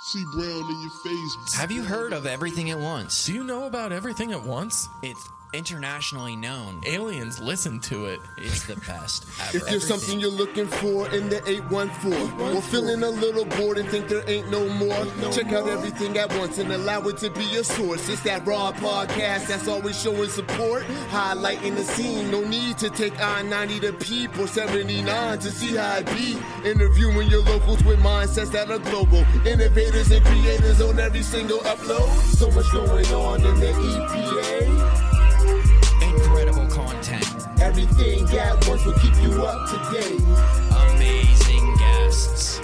See Brown in your face. Have you heard of Everything at Once? Do you know about Everything at Once? It's internationally known. Aliens listen to it. It's the best ever. If there's something you're looking for in the 814, or feeling a little bored and think there ain't no more, check out Everything at Once and allow it to be your source. It's that raw podcast that's always showing support, highlighting the scene. No need to take I-90 to Peep or 79 to see how it be. Interviewing your locals with mindsets that are global. Innovators and creators on every single upload. So much going on in the EPA. Incredible content. Everything at Once will keep you up to date. Amazing guests.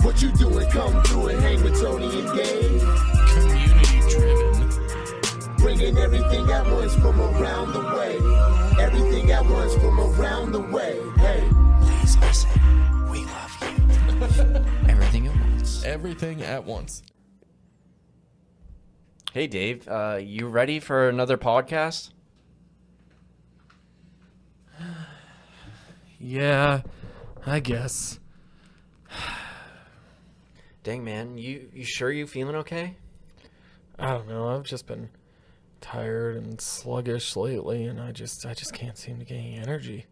What you doing? Come through and hang with Tony and Dave. Community driven. Bringing everything at once from around the way. Everything at once from around the way. Hey. Please listen. We love you. Everything at Once. Everything at Once. Hey, Dave, you ready for another podcast? Yeah, I guess. Dang, man, you sure you feeling okay? I don't know. I've just been tired and sluggish lately, and I just can't seem to get any energy.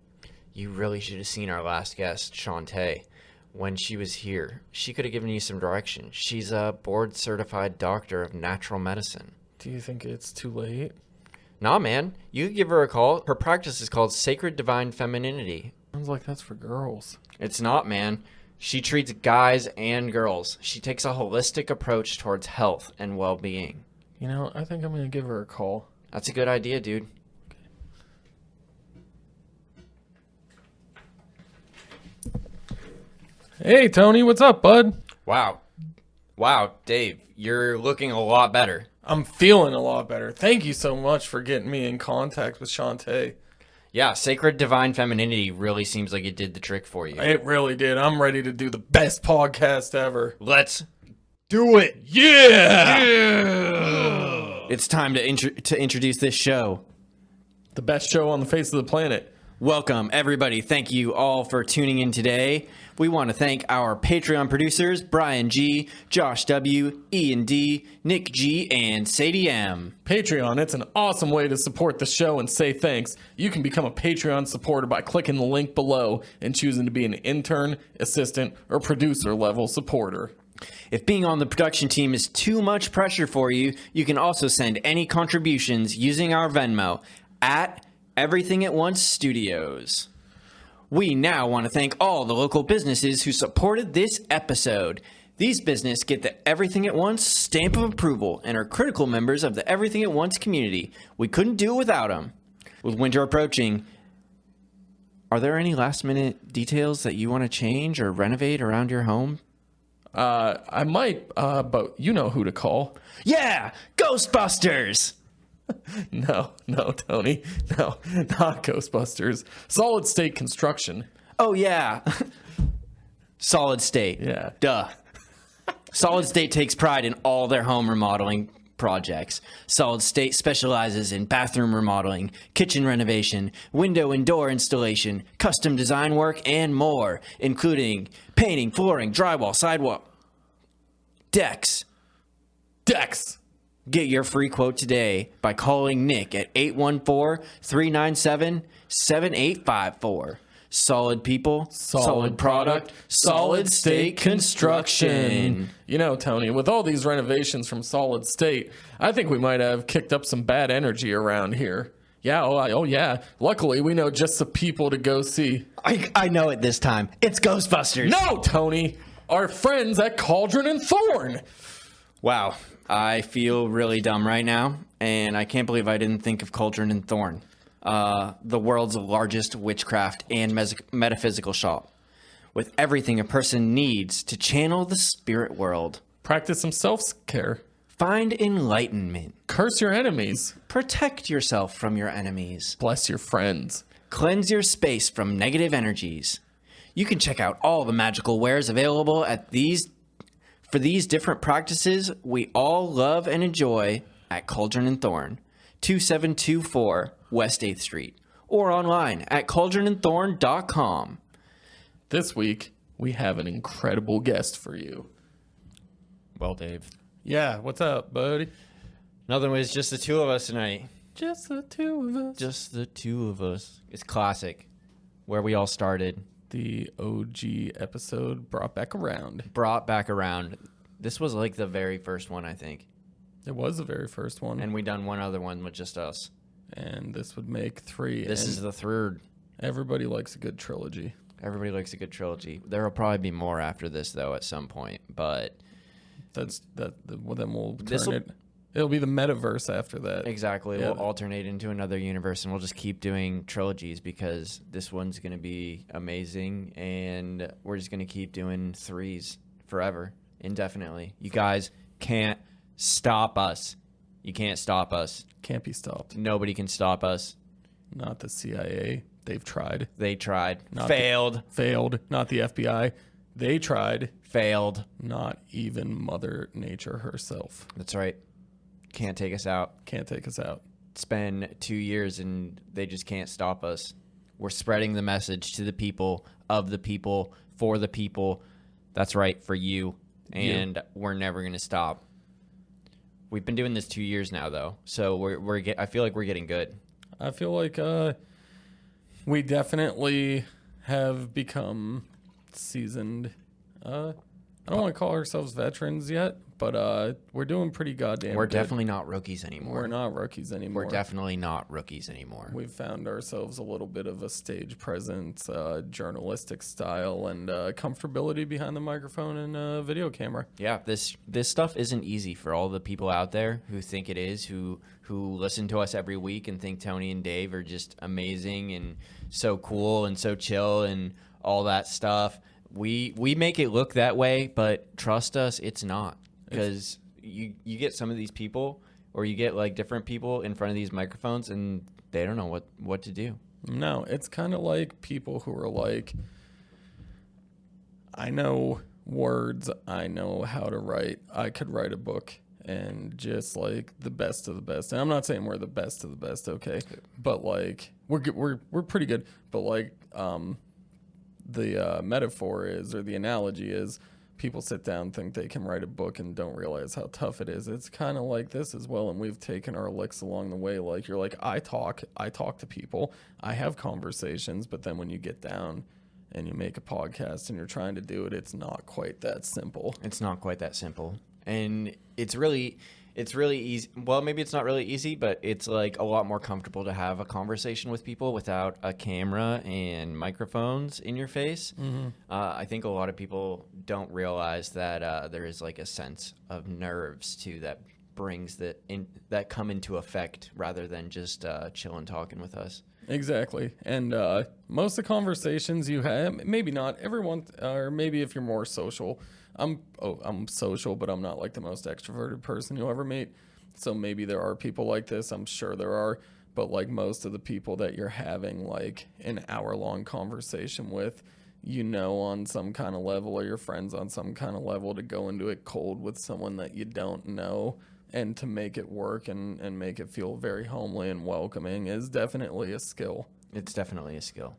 You really should have seen our last guest, Shantae. When she was here, she could have given you some direction. She's a board-certified doctor of natural medicine. Do you think it's too late? Nah, man, you could give her a call. Her practice is called Sacred Divine Femininity. Sounds like that's for girls. It's not, man. She treats guys and girls. She takes a holistic approach towards health and well-being. You know, I think I'm going to give her a call. That's a good idea, dude. Hey, Tony, what's up, bud? Wow, Dave, you're looking a lot better. I'm feeling a lot better. Thank you so much for getting me in contact with Shantae. Yeah, Sacred Divine Femininity really seems like it did the trick for you. It really did. I'm ready to do the best podcast ever. Let's do it. Yeah! It's time to introduce this show. The best show on the face of the planet. Welcome, everybody. Thank you all for tuning in today. We want to thank our Patreon producers, Brian G., Josh W., Ian D., Nick G., and Sadie M. Patreon, it's an awesome way to support the show and say thanks. You can become a Patreon supporter by clicking the link below and choosing to be an intern, assistant, or producer level supporter. If being on the production team is too much pressure for you, you can also send any contributions using our Venmo at Everything at Once Studios. We now want to thank all the local businesses who supported this episode. These businesses get the Everything at Once stamp of approval and are critical members of the Everything at Once community. We couldn't do it without them. With winter approaching, are there any last-minute details that you want to change or renovate around your home? I might, but you know who to call. Yeah! Ghostbusters! No, Tony. No, not Ghostbusters. Solid State Construction. Oh, yeah. Solid State. Yeah. Duh. Solid State takes pride in all their home remodeling projects. Solid State specializes in bathroom remodeling, kitchen renovation, window and door installation, custom design work, and more, including painting, flooring, drywall, sidewalk, decks. Get your free quote today by calling Nick at 814-397-7854. Solid people, solid product, Solid State Construction. You know, Tony, with all these renovations from Solid State, I think we might have kicked up some bad energy around here. Yeah, oh yeah. Luckily, we know just the people to go see. I know it this time. It's Ghostbusters. No, Tony! Our friends at Cauldron and Thorne! Wow. I feel really dumb right now, and I can't believe I didn't think of Cauldron and Thorne, the world's largest witchcraft and metaphysical shop, with everything a person needs to channel the spirit world. Practice some self-care. Find enlightenment. Curse your enemies. Protect yourself from your enemies. Bless your friends. Cleanse your space from negative energies. You can check out all the magical wares available at for these different practices we all love and enjoy at Cauldron and Thorne, 2724 West 8th Street, or online at cauldronandthorne.com. This week, we have an incredible guest for you. Well, Dave. Yeah, what's up, buddy? Nothing was just the two of us tonight. Just the two of us. Just the two of us. It's classic. Where we all started. The OG episode brought back around. Brought back around. This was like the very first one, I think. It was the very first one. And we done one other one with just us. And this would make 3. This is the third. Everybody likes a good trilogy. Everybody likes a good trilogy. There will probably be more after this, though, at some point. But then we'll turn it. It'll be the metaverse after that. Exactly. Yeah. We'll alternate into another universe, and we'll just keep doing trilogies because this one's going to be amazing, and we're just going to keep doing 3s forever, indefinitely. You guys can't stop us. You can't stop us. Can't be stopped. Nobody can stop us. Not the CIA. They've tried. They tried. Not Failed. Failed. Not the FBI. They tried. Failed. Not even Mother Nature herself. That's right. Can't take us out. Can't take us out. It's been 2 years and they just can't stop us. We're spreading the message to the people, of the people, for the people. That's right, for you. And we're never going to stop. We've been doing this 2 years now, though. So I feel like we're getting good. I feel like we definitely have become seasoned. I don't want to call ourselves veterans yet, but we're doing pretty goddamn We're good. definitely not rookies anymore. We're not rookies anymore. We're definitely not rookies anymore. We've found ourselves a little bit of a stage presence, journalistic style, and comfortability behind the microphone and video camera. Yeah, this stuff isn't easy for all the people out there who think it is, who listen to us every week and think Tony and Dave are just amazing and so cool and so chill and all that stuff. We make it look that way, but trust us, it's not. Because you get some of these people, or you get like different people in front of these microphones, and they don't know what to do. No, it's kind of like people who are like, I know words, I know how to write, I could write a book, and just like the best of the best. And I'm not saying we're the best of the best, okay? But like we're pretty good. But like the metaphor is, or the analogy is, people sit down and think they can write a book and don't realize how tough it is. It's kind of like this as well, and we've taken our licks along the way. Like, you're like, I talk to people, I have conversations, but then when you get down and you make a podcast and you're trying to do it, it's not quite that simple. It's not quite that simple. And it's really easy. Well, maybe it's not really easy, but it's like a lot more comfortable to have a conversation with people without a camera and microphones in your face. Mm-hmm. I think a lot of people don't realize that there is like a sense of nerves too that brings that come into effect rather than just chilling talking with us. Exactly. And most of the conversations you have, maybe not everyone, or maybe if you're more social, I'm social, but I'm not like the most extroverted person you'll ever meet. So maybe there are people like this. I'm sure there are. But like most of the people that you're having like an hour-long conversation with, on some kind of level, or your friends on some kind of level, to go into it cold with someone that you don't know and to make it work and make it feel very homely and welcoming is definitely a skill. It's definitely a skill.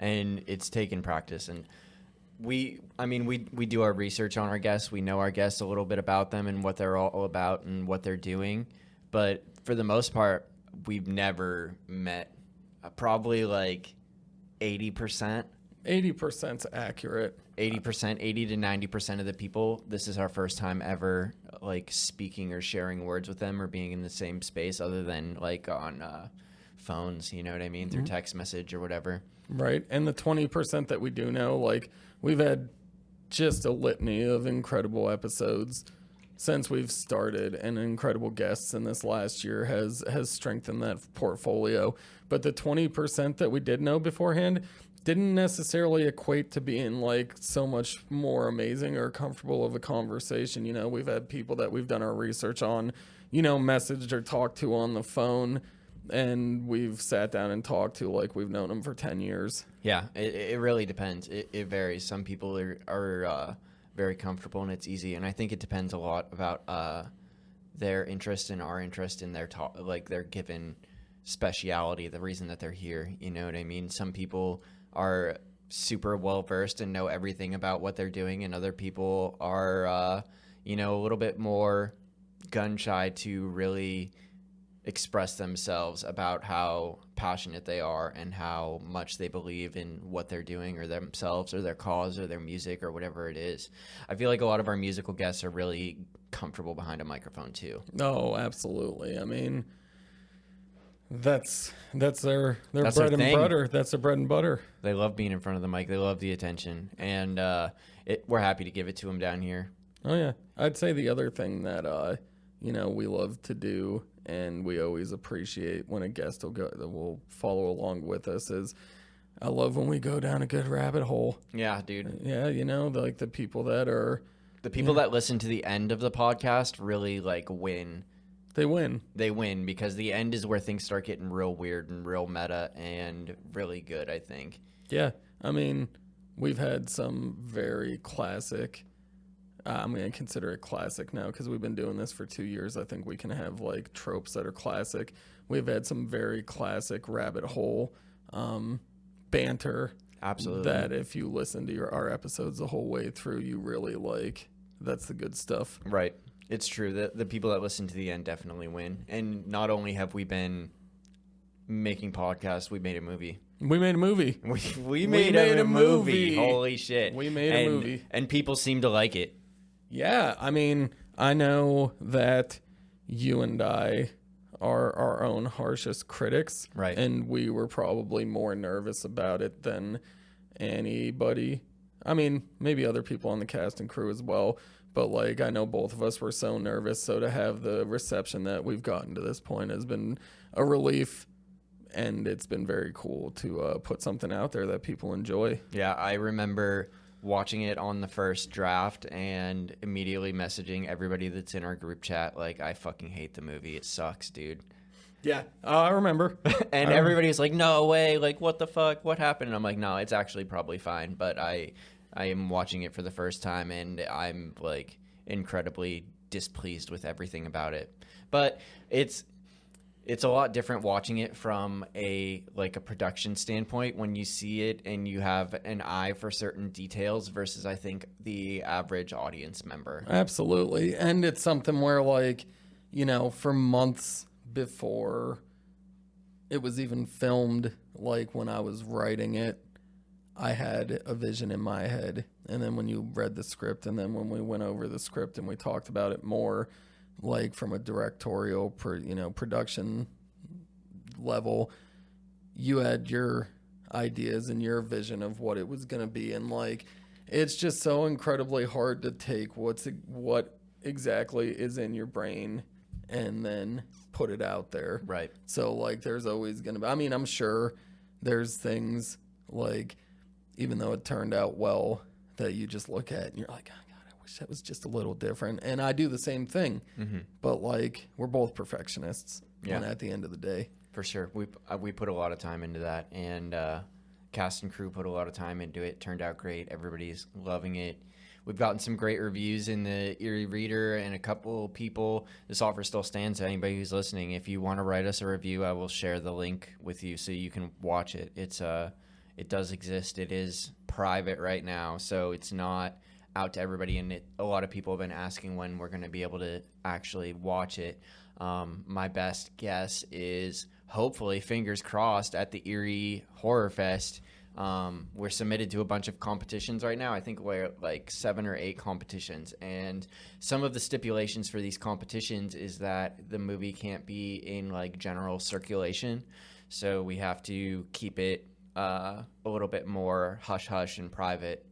And it's taken practice. And we do our research on our guests. We know our guests a little bit about them and what they're all about and what they're doing. But for the most part, we've never met probably like 80%. 80%'s accurate. 80%, 80 to 90% of the people, this is our first time ever like speaking or sharing words with them or being in the same space other than like on phones, you know what I mean, through text message or whatever. Right. And the 20% that we do know, like, we've had just a litany of incredible episodes since we've started, and incredible guests in this last year has strengthened that portfolio. But the 20% that we did know beforehand didn't necessarily equate to being like so much more amazing or comfortable of a conversation. We've had people that we've done our research on, messaged or talked to on the phone, and we've sat down and talked to like we've known them for 10 years. Yeah, it really depends. It varies. Some people are very comfortable and it's easy, and I think it depends a lot about their interest and our interest in their talk, like their given speciality, the reason that they're here. You know what I mean? Some people are super well versed and know everything about what they're doing, and other people are you know, a little bit more gun shy to really express themselves about how passionate they are and how much they believe in what they're doing or themselves or their cause or their music or whatever it is. I feel like a lot of our musical guests are really comfortable behind a microphone too. Oh, absolutely. I mean, that's their That's bread their and thing. butter. That's their bread and butter. They love being in front of the mic. They love the attention. And we're happy to give it to them down here. Oh yeah. I'd say the other thing that you know, we love to do and we always appreciate when a guest will follow along with us is I love when we go down a good rabbit hole. Yeah, dude. Yeah, you know, like the people that are The people that listen to the end of the podcast really like win. they win. They win because the end is where things start getting real weird and real meta and really good, I think. Yeah. I mean, we've had some very classic I'm going to consider it classic now because we've been doing this for 2 years. I think we can have like tropes that are classic. We've had some very classic rabbit hole banter. Absolutely. That if you listen to our episodes the whole way through, you really like. That's the good stuff. Right. It's true. The people that listen to the end definitely win. And not only have we been making podcasts, we made a movie. We made a movie. We made a movie. Holy shit. We made a movie. And people seem to like it. Yeah, I mean, I know that you and I are our own harshest critics. Right. And we were probably more nervous about it than anybody. I mean, maybe other people on the cast and crew as well. But, like, I know both of us were so nervous. So to have the reception that we've gotten to this point has been a relief. And it's been very cool to put something out there that people enjoy. Yeah, I remember watching it on the first draft and immediately messaging everybody that's in our group chat like, I fucking hate the movie. It sucks, dude. Yeah, I remember. And everybody's like, no way. Like, what the fuck? What happened? And I'm like, no, it's actually probably fine. But I am watching it for the first time and I'm like incredibly displeased with everything about it. But it's a lot different watching it from a production standpoint when you see it and you have an eye for certain details versus I think the average audience member. Absolutely. And it's something where, like, you know, for months before it was even filmed, like when I was writing it, I had a vision in my head. And then when you read the script and then when we went over the script and we talked about it more, like from a directorial, production level, you had your ideas and your vision of what it was going to be. And like, it's just so incredibly hard to take what exactly is in your brain and then put it out there. Right. So like, there's always going to be, I mean, I'm sure there's things like, even though it turned out well, that you just look at and you're like, that was just a little different. And I do the same thing. Mm-hmm. But like, we're both perfectionists. Yeah. And at the end of the day, For sure. We put a lot of time into that, and cast and crew put a lot of time into it. Turned out great. Everybody's loving it. We've gotten some great reviews in the Erie Reader and a couple people. This offer still stands to anybody who's listening. If you want to write us a review, I will share the link with you so you can watch it. It does exist. It is private right now, so it's not out to everybody, and a lot of people have been asking when we're going to be able to actually watch it. My best guess is hopefully, fingers crossed, at the Erie Horror Fest. We're submitted to a bunch of competitions right now. I think we're like 7 or 8 competitions, and some of the stipulations for these competitions is that the movie can't be in like general circulation, so we have to keep it a little bit more hush-hush and private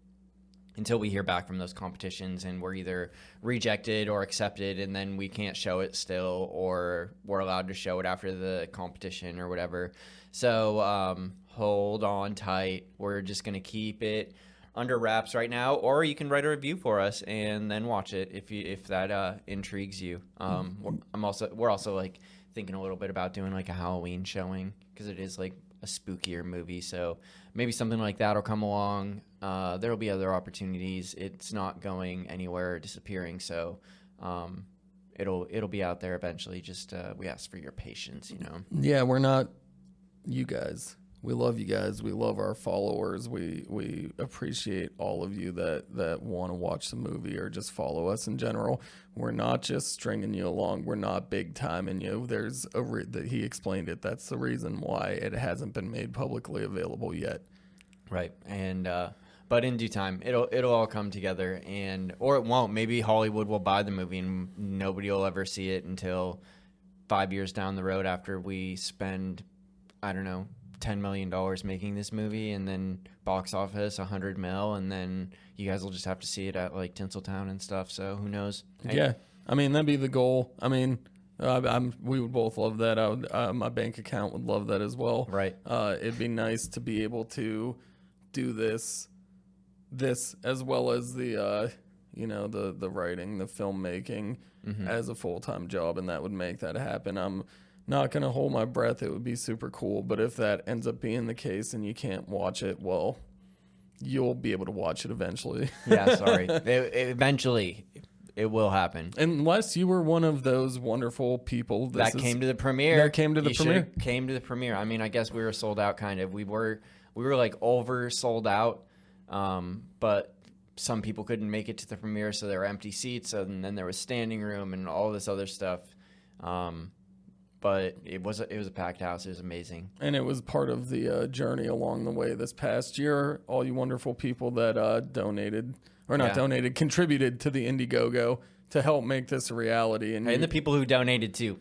until we hear back from those competitions and we're either rejected or accepted, and then we can't show it still, or we're allowed to show it after the competition or whatever. So hold on tight. We're just going to keep it under wraps right now, or you can write a review for us and then watch it if that intrigues you. We're also like thinking a little bit about doing like a Halloween showing, because it is like a spookier movie, so maybe something like that will come along. There'll be other opportunities. It's not going anywhere or disappearing, so it'll be out there eventually. Just we ask for your patience, you know. Yeah, we're not you guys. We love you guys. We love our followers. We appreciate all of you that want to watch the movie or just follow us in general. We're not just stringing you along. We're not big timing you. There's that he explained it. That's the reason why it hasn't been made publicly available yet. Right. And but in due time, it'll all come together, or it won't. Maybe Hollywood will buy the movie and nobody will ever see it until 5 years down the road after we spend, I don't know, $10 million making this movie, and then box office $100 million, and then you guys will just have to see it at like Tinseltown and stuff. So who knows? Yeah, I mean that'd be the goal. I mean, we would both love that. My bank account would love that as well. Right. It'd be nice to be able to do this as well as the the writing, the filmmaking as a full-time job, and that would make that happen. I'm not going to hold my breath. It would be super cool. But if that ends up being the case and you can't watch it, well, you'll be able to watch it eventually. Yeah, sorry. Eventually, it will happen. Unless you were one of those wonderful people that came to the premiere. That came to the premiere. Came to the premiere. I mean, I guess we were sold out kind of. We were like over sold out, but some people couldn't make it to the premiere, so there were empty seats, and then there was standing room and all this other stuff. But it was a packed house. It was amazing. And it was part of the journey along the way this past year. All you wonderful people that contributed to the Indiegogo to help make this a reality. And the people who donated too.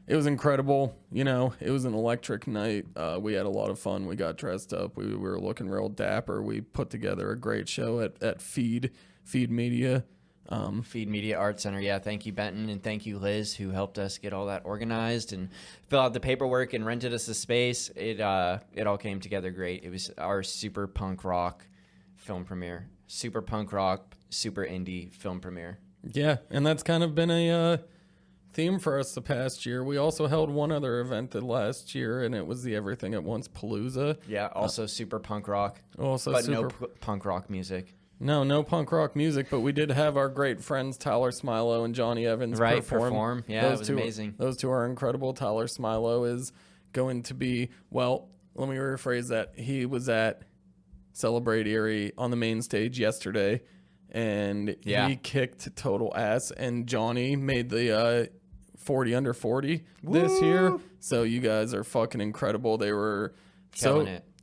It was incredible. It was an electric night. We had a lot of fun. We got dressed up. We were looking real dapper. We put together a great show at Feed Media. Feed Media Arts Center. Yeah, thank you, Benton, and thank you, Liz, who helped us get all that organized and fill out the paperwork and rented us the space. It all came together great. It was our super punk rock film premiere. Super punk rock, super indie film premiere. Yeah, and that's kind of been a theme for us the past year. We also held one other event the last year, and it was the Everything at Once Palooza. Yeah, also super punk rock. But no punk rock music. No punk rock music, but we did have our great friends Tyler Smilo and Johnny Evans perform. Yeah, it was amazing. Those two are incredible. Tyler Smilo is going to be, well, let me rephrase that. He was at Celebrate Erie on the main stage yesterday, and he kicked total ass, and Johnny made the 40 under 40 this year. So you guys are fucking incredible. They were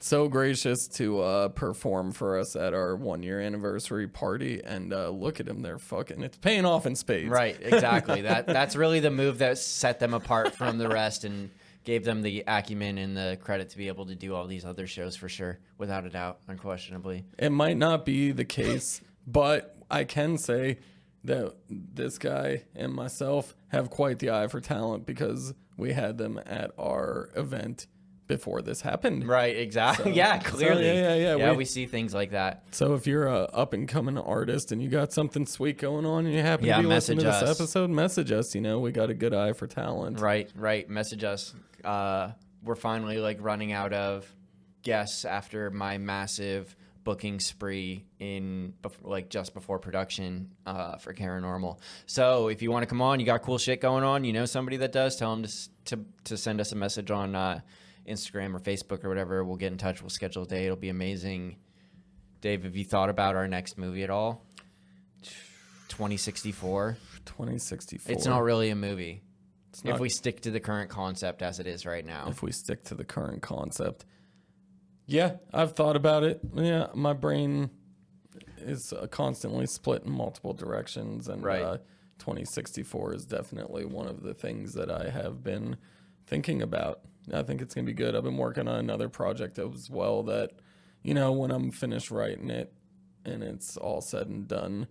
so gracious to perform for us at our 1 year anniversary party, and look at them, it's paying off in spades. Right, exactly. That's really the move that set them apart from the rest and gave them the acumen and the credit to be able to do all these other shows for sure, without a doubt, unquestionably. It might not be the case, but I can say that this guy and myself have quite the eye for talent because we had them at our event before this happened. Right, exactly. So, clearly. Yeah, we see things like that. So if you're a up-and-coming artist and you got something sweet going on and you happen to be listening to this episode, message us. We got a good eye for talent. Right. Message us. We're finally running out of guests after my massive booking spree in just before production for Paranormal. So if you want to come on, you got cool shit going on, somebody that does, tell them to send us a message on Instagram or Facebook or whatever. We'll get in touch. We'll schedule a day. It'll be amazing. Dave, have you thought about our next movie at all? 2064. It's not really a movie. If we stick to the current concept as it is right now. If we stick to the current concept. Yeah, I've thought about it. Yeah, my brain is constantly split in multiple directions, and 2064 is definitely one of the things that I have been thinking about. I think it's going to be good. I've been working on another project as well that, when I'm finished writing it and it's all said and done,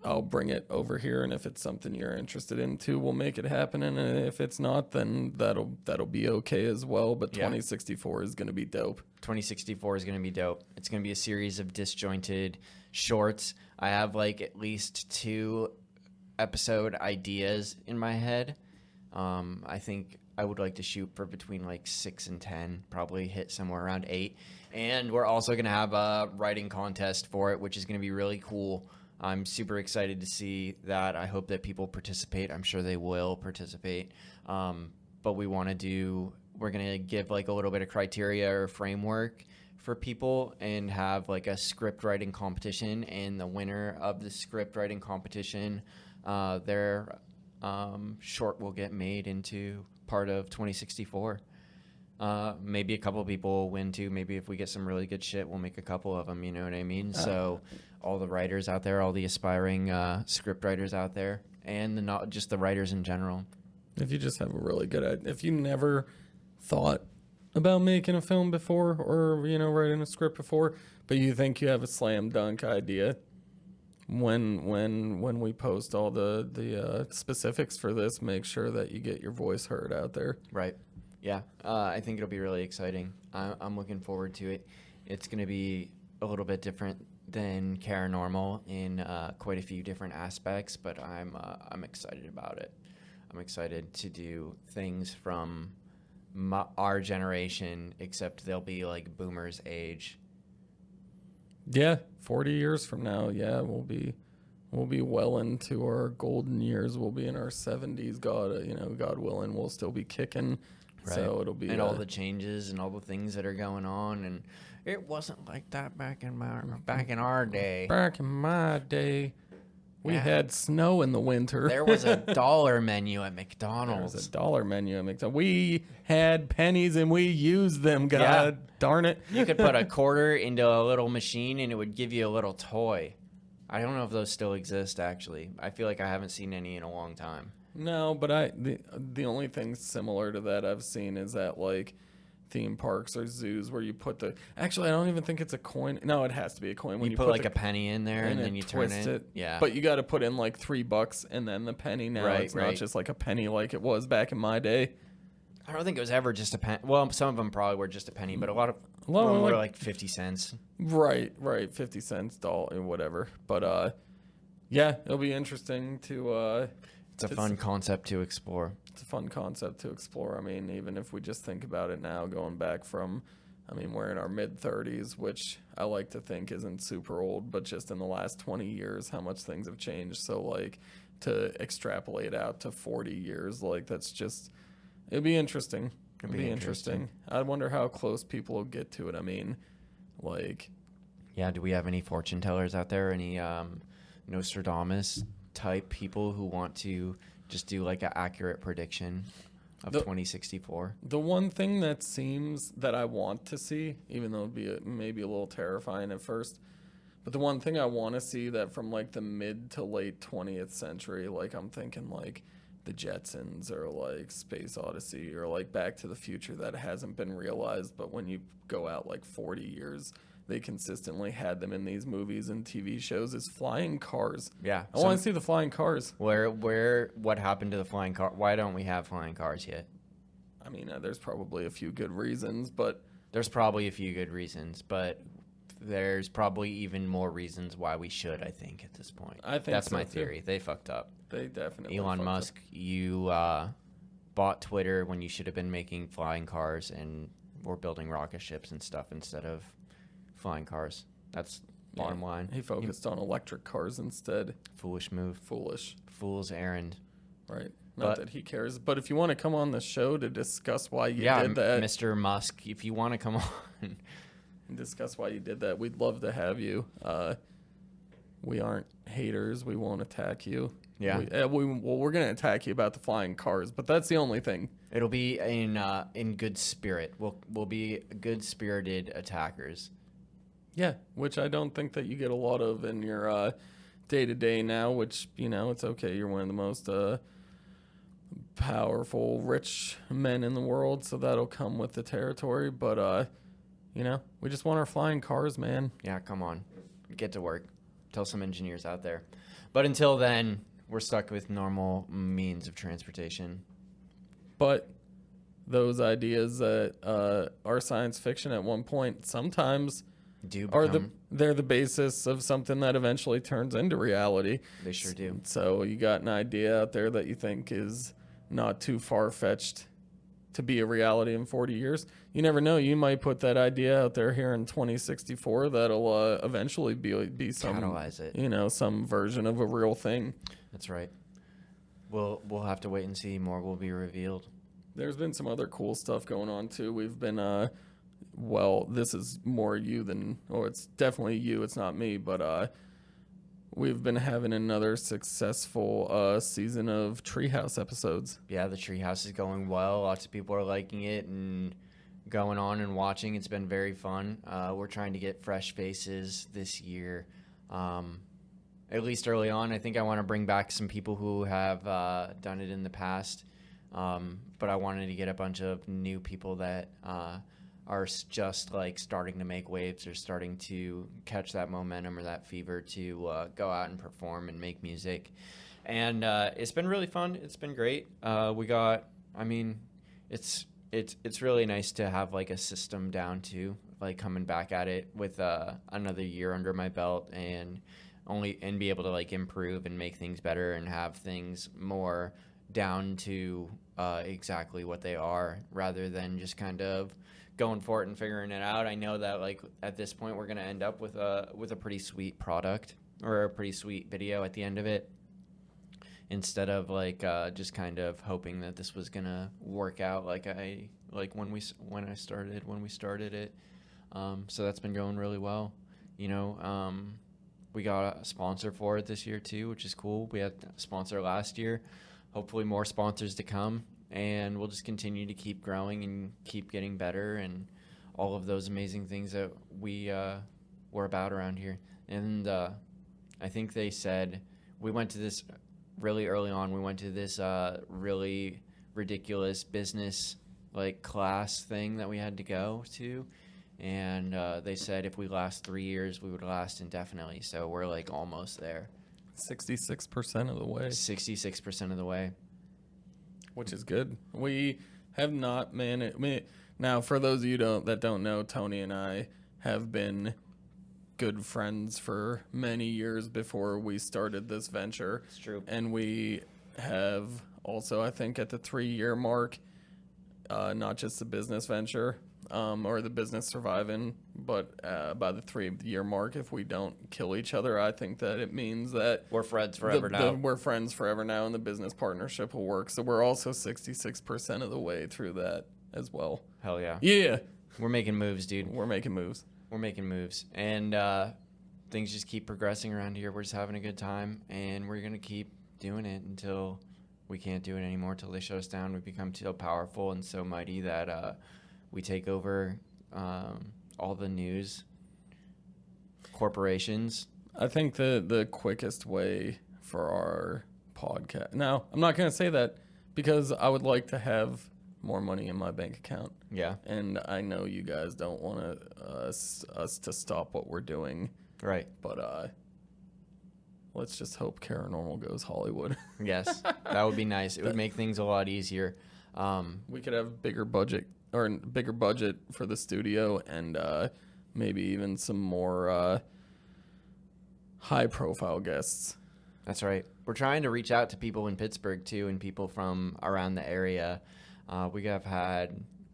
I'll bring it over here, and if it's something you're interested in too, we'll make it happen. And if it's not, then that'll be okay as well. But 2064 is going to be dope. 2064 is going to be dope. It's going to be a series of disjointed shorts. I have at least 2 episode ideas in my head. I think I would like to shoot for between 6 and 10, probably hit somewhere around 8. And we're also going to have a writing contest for it, which is going to be really cool. I'm super excited to see that. I hope that people participate. I'm sure they will participate. But we want to do we're gonna give like a little bit of criteria or framework for people and have like a script writing competition, and the winner of the script writing competition, their short will get made into part of 2064. Maybe a couple of people will win too. Maybe if we get some really good shit, we'll make a couple of them. You know what I mean? So all the writers out there, all the aspiring script writers out there, and not just the writers in general. If you just have a really good idea, if you never thought about making a film before, or writing a script before, but you think you have a slam dunk idea, when we post all the specifics for this, make sure that you get your voice heard out there. Right. Yeah. I think it'll be really exciting. I'm looking forward to it. It's going to be a little bit different than Paranormal in quite a few different aspects, but I'm excited about it. I'm excited to do things from our generation, except they'll be like boomers' age. Yeah, 40 years from now, yeah, we'll be well into our golden years. We'll be in our 70s. God willing, we'll still be kicking. Right. So it'll be and all the changes and all the things that are going on, and it wasn't like that back in our day. Back in my day, we had snow in the winter. There was a dollar menu at McDonald's. There was a dollar menu at McDonald's. We had pennies and we used them. God darn it! You could put a quarter into a little machine and it would give you a little toy. I don't know if those still exist. Actually, I feel like I haven't seen any in a long time. No, but the only thing similar to that I've seen is that like theme parks or zoos where you put actually I don't even think it's a coin. No, it has to be a coin. When you put like a penny in there and then you turn it. Yeah. But you got to put in like $3 and then the penny. Now it's not just like a penny like it was back in my day. I don't think it was ever just a penny. Well, some of them probably were just a penny, but a lot of them were like 50 cents. Right, 50 cents, dollar, whatever. But yeah, it'll be interesting to. It's a fun concept to explore. It's a fun concept to explore. I mean, even if we just think about it now, going back from, we're in our mid-30s, which I like to think isn't super old, but just in the last 20 years, how much things have changed. So, like, to extrapolate out to 40 years, like, that's just, it'd be interesting. It'd be interesting. I wonder how close people will get to it. Yeah, do we have any fortune tellers out there? Any Nostradamus type people who want to just do like an accurate prediction of 2064? The one thing that I want to see, even though it'd be maybe a little terrifying at first, but the one thing I want to see that from like the mid to late 20th century, like I'm thinking like the Jetsons or like Space Odyssey or like Back to the Future, that hasn't been realized, but when you go out like 40 years, they consistently had them in these movies and TV shows, is flying cars. Yeah. I want to see the flying cars. What happened to the flying car? Why don't we have flying cars yet? There's probably a few good reasons, but... There's probably even more reasons why we should, I think, at this point. I think that's so my too. theory. They fucked up. They definitely Elon fucked Musk, up. you bought Twitter when you should have been making flying cars and we're building rocket ships and stuff instead of flying cars. That's bottom line. He focused on electric cars instead. Foolish move. Fool's errand. Right. Not that he cares. But if you want to come on the show to discuss why you did that. Mr. Musk, if you want to come on and discuss why you did that, we'd love to have you. We aren't haters. We won't attack you. Yeah. We're going to attack you about the flying cars, but that's the only thing. It'll be in good spirit. We'll be good-spirited attackers. Yeah, which I don't think that you get a lot of in your day-to-day now, which, it's okay. You're one of the most powerful, rich men in the world, so that'll come with the territory. But, we just want our flying cars, man. Yeah, come on. Get to work. Tell some engineers out there. But until then, we're stuck with normal means of transportation. But those ideas that are science fiction at one point sometimes... they're the basis of something that eventually turns into reality. They sure do. So you got an idea out there that you think is not too far-fetched to be a reality in 40 years. You never know. You might put that idea out there here in 2064 that'll eventually be some catalyze it. Some version of a real thing. That's right. We'll have to wait and see. More will be revealed. there's been some other cool stuff going on too. We've been well, this is more you than, or it's definitely you, it's not me, but we've been having another successful season of Treehouse episodes. Yeah, the Treehouse is going well. Lots of people are liking it and going on and watching. It's been very fun. We're trying to get fresh faces this year. At least early on, I think I want to bring back some people who have done it in the past. But I wanted to get a bunch of new people that are just like starting to make waves or starting to catch that momentum or that fever to go out and perform and make music. And it's been really fun. It's been great. It's really nice to have like a system down too, like coming back at it with another year under my belt and be able to like improve and make things better and have things more down to exactly what they are rather than just kind of going for it and figuring it out. I know that like at this point we're going to end up with a pretty sweet product or a pretty sweet video at the end of it, instead of like just kind of hoping that this was going to work out when we started it. So that's been going really well. You know, we got a sponsor for it this year too, which is cool. We had a sponsor last year. Hopefully more sponsors to come, and we'll just continue to keep growing and keep getting better and all of those amazing things that we're about around here. And I think they said we went to this really early on. We went to this really ridiculous business like class thing that we had to go to. And they said if we last 3 years, we would last indefinitely. So we're like almost there. 66% of the way. 66% of the way. Which is good. We have not now, for those of you that don't know, Tony and I have been good friends for many years before we started this venture. It's true. And we have also, I think, at the 3-year mark, not just the business venture or the business surviving, but by the 3-year mark, if we don't kill each other, I think that it means that We're friends forever now. We're friends forever now, and the business partnership will work. So we're also 66% of the way through that as well. Hell yeah. Yeah. We're making moves, dude. We're making moves. We're making moves. And things just keep progressing around here. We're just having a good time, and we're going to keep doing it until we can't do it anymore, until they shut us down. We become so powerful and so mighty that we take over all the news corporations. I think the quickest way for our podcast. Now, I'm not going to say that because I would like to have more money in my bank account. Yeah. And I know you guys don't want us to stop what we're doing. Right. But let's just hope Paranormal goes Hollywood. Yes. That would be nice. It would make things a lot easier. We could have bigger budget for the studio and maybe even some more high profile guests. That's right. We're trying to reach out to people in Pittsburgh too, and people from around the area.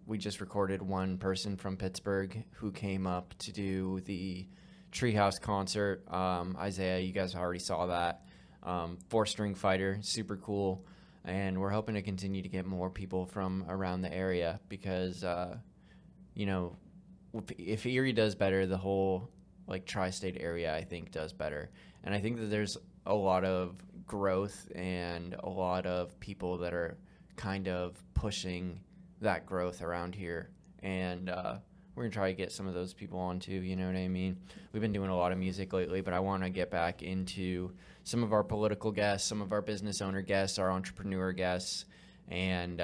We just recorded one person from Pittsburgh who came up to do the Treehouse concert. Isaiah, you guys already saw that. 4-string fighter, super cool. And we're hoping to continue to get more people from around the area because, if Erie does better, the whole like tri-state area, I think, does better. And I think that there's a lot of growth and a lot of people that are kind of pushing that growth around here. And we're going to try to get some of those people on too, you know what I mean? We've been doing a lot of music lately, but I want to get back into some of our political guests, some of our business owner guests, our entrepreneur guests, and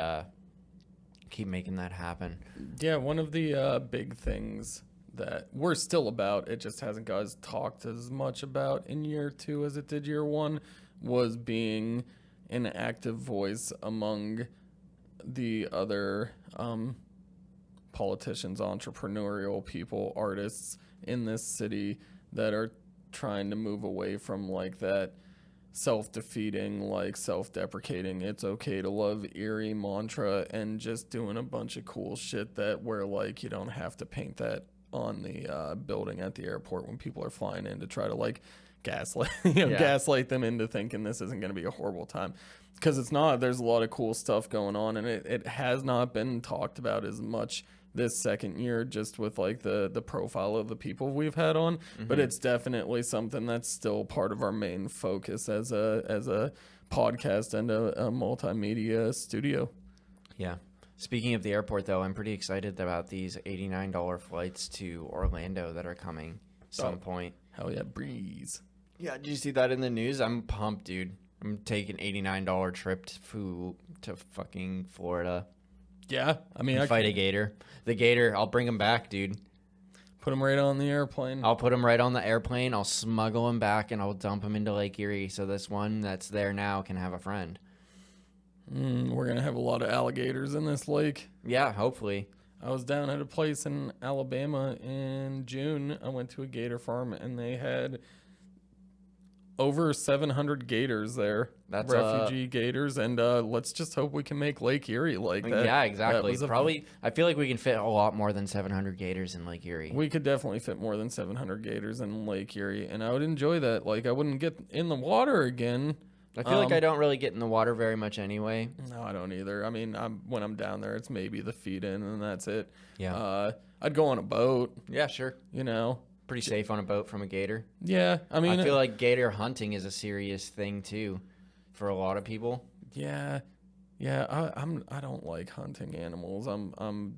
keep making that happen. Yeah, one of the big things that we're still about, it just hasn't guys talked as much about in year 2 as it did year 1, was being an active voice among the other politicians, entrepreneurial people, artists in this city that are trying to move away from like that self-defeating, like self-deprecating, it's okay to love Erie mantra, and just doing a bunch of cool shit that where like you don't have to paint that on the building at the airport when people are flying in to try to like gaslight them into thinking this isn't going to be a horrible time, because it's not. There's a lot of cool stuff going on, and it has not been talked about as much this second year, just with like the profile of the people we've had on. But it's definitely something that's still part of our main focus as a podcast and a multimedia studio. Yeah. Speaking of the airport, though, I'm pretty excited about these $89 flights to Orlando that are coming some point. Hell yeah, breeze. Yeah, did you see that in the news? I'm pumped, dude. I'm taking $89 trip to fucking Florida. Yeah, I mean, Fight a gator. The gator, I'll bring him back, dude. Put him right on the airplane. I'll put him right on the airplane. I'll smuggle him back, and I'll dump him into Lake Erie so this one that's there now can have a friend. We're going to have a lot of alligators in this lake. Yeah, hopefully. I was down at a place in Alabama in June. I went to a gator farm, and they had over 700 gators there. That's refugee gators, and let's just hope we can make Lake Erie like that. Yeah, exactly. Probably, I feel like we can fit a lot more than 700 gators in Lake Erie. We could definitely fit more than 700 gators in Lake Erie, and I would enjoy that. Like, I wouldn't get in the water again. I feel like I don't really get in the water very much anyway. No, I don't either. I mean, when I'm down there, it's maybe the feet in, and that's it. Yeah. I'd go on a boat. Yeah, sure. You know. Pretty safe on a boat from a gator. Yeah, I mean, I feel like gator hunting is a serious thing too, for a lot of people. Yeah. I don't like hunting animals. I'm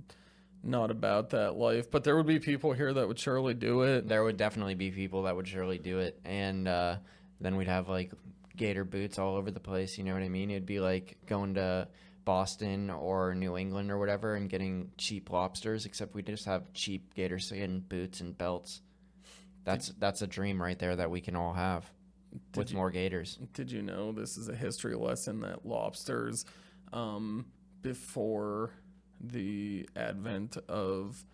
not about that life. But there would be people here that would surely do it. There would definitely be people that would surely do it, and then we'd have like gator boots all over the place. You know what I mean? It'd be like going to Boston or New England or whatever and getting cheap lobsters, except we just have cheap gator skin boots and belts. That's a dream right there that we can all have with more gators. Did you know this is a history lesson that lobsters, before the advent of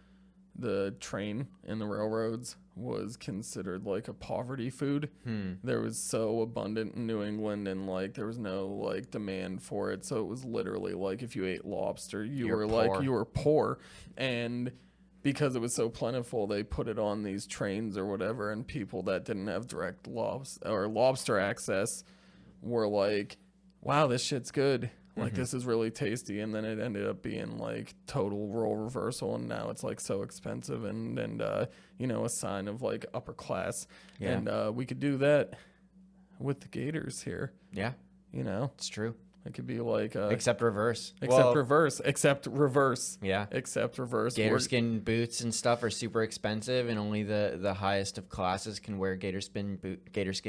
the train and the railroads, was considered like a poverty food? There was so abundant in New England, and like there was no like demand for it, so it was literally like if you ate lobster, you were poor. And because it was so plentiful, they put it on these trains or whatever, and people that didn't have direct lobster access were like, wow, this shit's good. Like, this is really tasty. And then it ended up being like total role reversal, and now it's like so expensive and you know, a sign of like upper class. Yeah. And we could do that with the gators here. Yeah, You know, it's true. it could be like Except reverse. except Well, reverse. Yeah. Except reverse. Gator skin boots and stuff are super expensive, and only the highest of classes can wear gator skin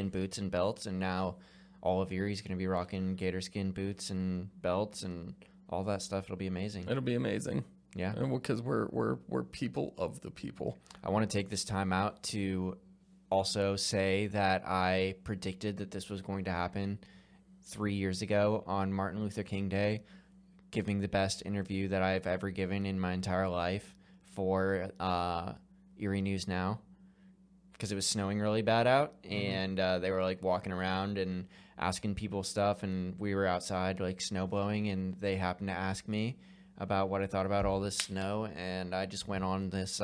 boots and belts. And now all of Erie's going to be rocking gator skin boots and belts and all that stuff. It'll be amazing. It'll be amazing. Yeah, because we're people of the people. I want to take this time out to also say that I predicted that this was going to happen 3 years ago on Martin Luther King Day, giving the best interview that I've ever given in my entire life for Erie News Now, because it was snowing really bad out, and they were like walking around and asking people stuff, and we were outside like snow blowing, and they happened to ask me about what I thought about all this snow, and I just went on this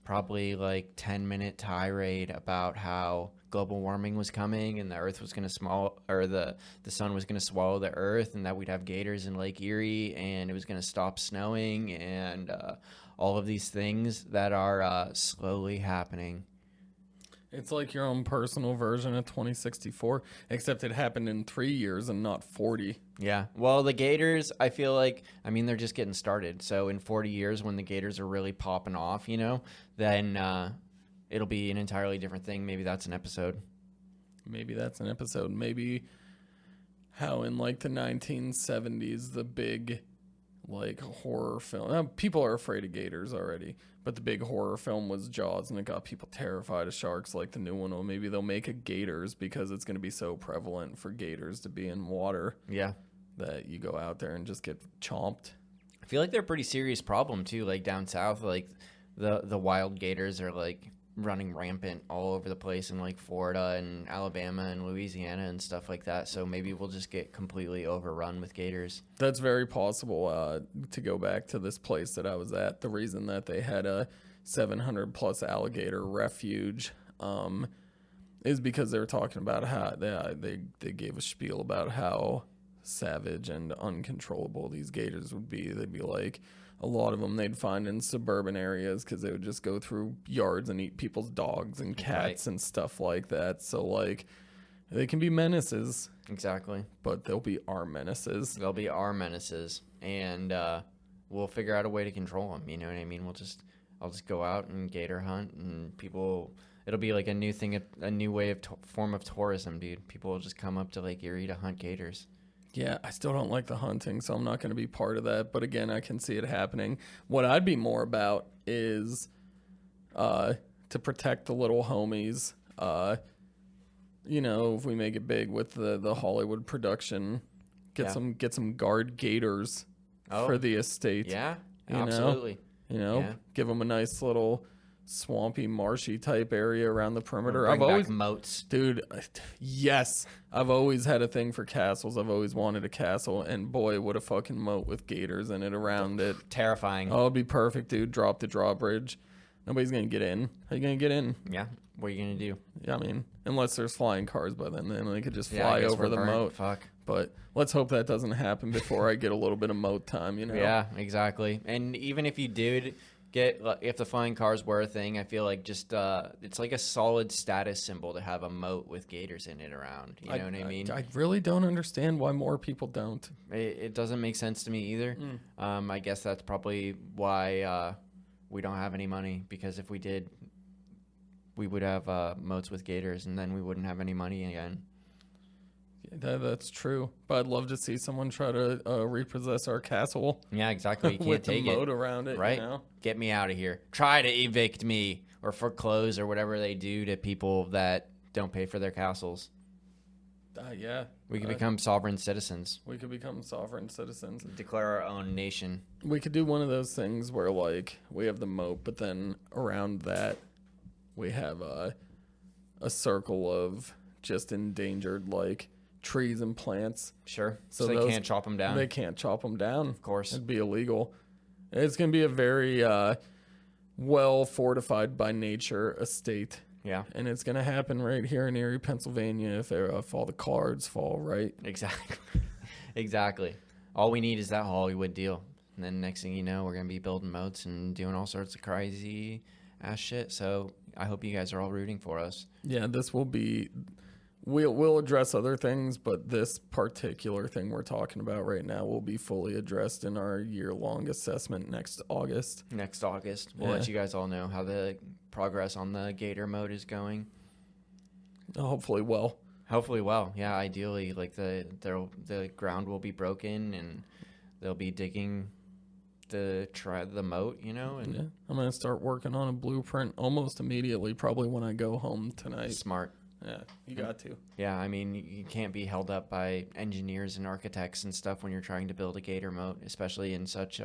probably like 10-minute tirade about how global warming was coming, and the earth was going to the sun was going to swallow the earth, and that we'd have gators in Lake Erie, and it was going to stop snowing, and all of these things that are slowly happening. It's like your own personal version of 2064, except it happened in 3 years and not 40. Yeah. Well, the gators, I feel like, I mean, they're just getting started. So in 40 years, when the gators are really popping off, you know, then it'll be an entirely different thing. Maybe that's an episode. Maybe how in like the 1970s, the big like horror film. Now, people are afraid of gators already, but the big horror film was Jaws, and it got people terrified of sharks. Like the new one, or maybe they'll make a gators because it's going to be so prevalent for gators to be in water. Yeah. That you go out there and just get chomped. I feel like they're a pretty serious problem too. Like down south, like the wild gators are like running rampant all over the place in like Florida and Alabama and Louisiana and stuff like that. So maybe we'll just get completely overrun with gators. That's very possible. To go back to this place that I was at, the reason that they had a 700 plus alligator refuge is because they were talking about how they gave a spiel about how savage and uncontrollable these gators would be. They'd be like, a lot of them they'd find in suburban areas because they would just go through yards and eat people's dogs and cats and stuff like that. So, like, they can be menaces. Exactly. But they'll be our menaces. They'll be our menaces. And we'll figure out a way to control them. You know what I mean? I'll just go out and gator hunt, and it'll be like a new thing, a new way of form of tourism, dude. People will just come up to Lake Erie to hunt gators. Yeah, I still don't like the hunting, so I'm not going to be part of that. But again, I can see it happening. What I'd be more about is to protect the little homies. You know, if we make it big with the Hollywood production, get some guard gators for the estate. Yeah, you absolutely. Give them a nice little swampy, marshy type area around the perimeter. Bring back moats. Dude, yes. I've always had a thing for castles. I've always wanted a castle, and boy, what a fucking moat with gators in it around it. Terrifying. Oh, it'd be perfect, dude. Drop the drawbridge. Nobody's gonna get in. How you gonna get in? Yeah. What are you gonna do? Yeah, I mean, unless there's flying cars by then they could just fly over the moat. Fuck. But let's hope that doesn't happen before I get a little bit of moat time, you know? Yeah, exactly. And even if you did if the flying cars were a thing, I feel like just it's like a solid status symbol to have a moat with gators in it around. You know what I mean? I really don't understand why more people don't. It doesn't make sense to me either. I guess that's probably why we don't have any money, because if we did, we would have moats with gators, and then we wouldn't have any money again. That's true, but I'd love to see someone try to repossess our castle. Yeah, exactly. You can't with take the it moat around it, right? You know? Get me out of here. Try to evict me or foreclose or whatever they do to people that don't pay for their castles. Yeah, we could become sovereign citizens. We could become sovereign citizens. Declare our own nation. We could do one of those things where, like, we have the moat, but then around that we have a circle of just endangered, like, trees and plants. Sure. So they can't chop them down. They can't chop them down. Of course. It'd be illegal. It's going to be a very well fortified by nature estate. Yeah. And it's going to happen right here in Erie, Pennsylvania if all the cards fall right. Exactly. Exactly. All we need is that Hollywood deal. And then next thing you know, we're going to be building moats and doing all sorts of crazy ass shit. So I hope you guys are all rooting for us. Yeah, this will be... We'll address other things, but this particular thing we're talking about right now will be fully addressed in our year-long assessment next August. We'll let you guys all know how the progress on the gator mode is going. Hopefully well. Yeah, ideally, like the ground will be broken and they'll be digging the moat, you know. And yeah, I'm gonna start working on a blueprint almost immediately, probably when I go home tonight. Smart. Yeah, you got to. Yeah, I mean, you can't be held up by engineers and architects and stuff when you're trying to build a gator moat, especially in such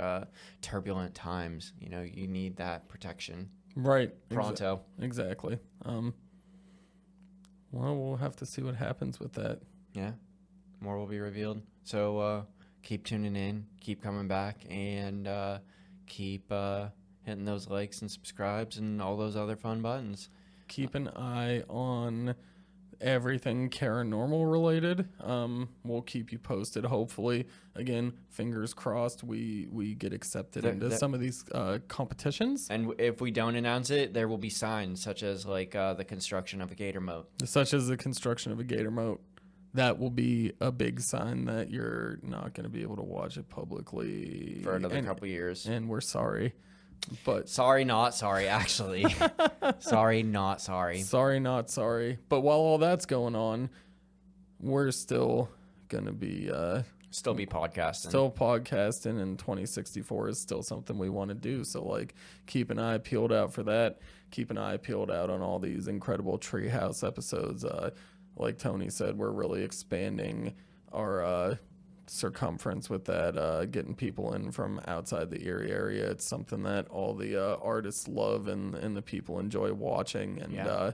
turbulent times. You know, you need that protection. Right. Pronto. Exactly. Well, we'll have to see what happens with that. Yeah. More will be revealed. So keep tuning in, keep coming back, and keep hitting those likes and subscribes and all those other fun buttons. Keep an eye on everything Paranormal related. We'll keep you posted. Hopefully, again, fingers crossed, we get accepted into some of these competitions. And if we don't announce it, there will be signs such as like the construction of a gator moat. Such as the construction of a gator moat. That will be a big sign that you're not going to be able to watch it publicly for another couple years. And we're sorry. But sorry, not sorry, actually. Sorry, not sorry. Sorry, not sorry. But while all that's going on, we're still going to be... still be podcasting. Still podcasting, and 2064 is still something we want to do. So, like, keep an eye peeled out for that. Keep an eye peeled out on all these incredible Treehouse episodes. Like Tony said, we're really expanding our... circumference with that, getting people in from outside the Erie area. It's something that all the artists love and the people enjoy watching, and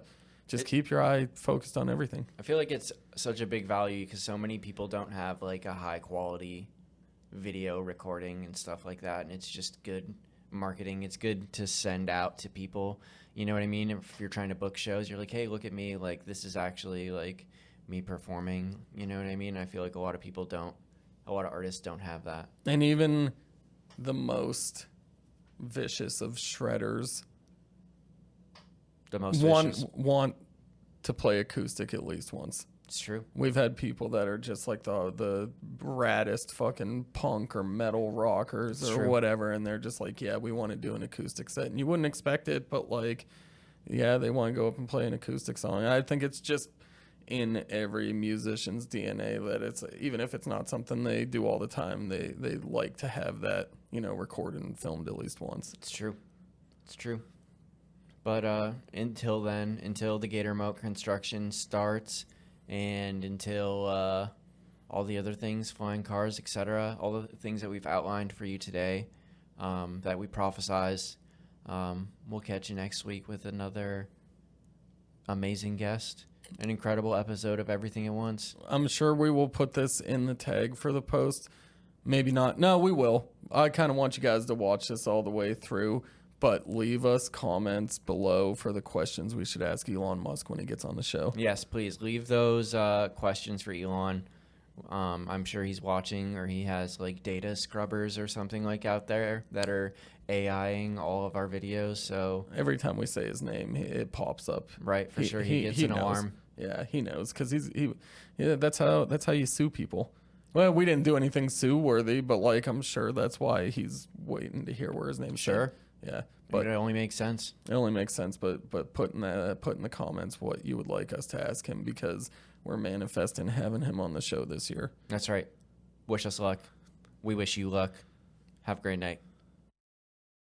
keep your eye focused on everything. I feel like it's such a big value because so many people don't have like a high quality video recording and stuff like that, and it's just good marketing. It's good to send out to people. You know what I mean? If you're trying to book shows, you're like, hey, look at me. Like, this is actually like me performing. You know what I mean? I feel like a lot of artists don't have that. And even the most vicious of shredders The most vicious. want to play acoustic at least once. It's true. We've had people that are just like the raddest fucking punk or metal rockers It's or true. whatever, and they're just like, yeah, we want to do an acoustic set. And you wouldn't expect it, but like, yeah, they want to go up and play an acoustic song. I think it's just in every musician's DNA that it's, even if it's not something they do all the time, they like to have that, you know, recorded and filmed at least once. It's true. It's true. But until then, until the Gator Moat construction starts, and until all the other things, flying cars, etc., all the things that we've outlined for you today, that we prophesize, we'll catch you next week with another amazing guest, an incredible episode of Everything at Once. I'm sure we will put this in the tag for the post. Maybe not. No, we will. I kind of want you guys to watch this all the way through, but leave us comments below for the questions we should ask Elon Musk when he gets on the show. Yes, please leave those questions for Elon. I'm sure he's watching, or he has like data scrubbers or something like out there that are AIing all of our videos. So Every time we say his name, it pops up. right, for sure, he gets an knows. alarm. Yeah, he knows because that's how you sue people. Well, we didn't do anything sue worthy, but like I'm sure that's why he's waiting to hear where his name's Sure. said. Yeah, But but it only makes sense. it only makes sense. But put in the comments what you would like us to ask him, because we're manifesting having him on the show this year. That's right. Wish us luck. We wish you luck. Have a great night.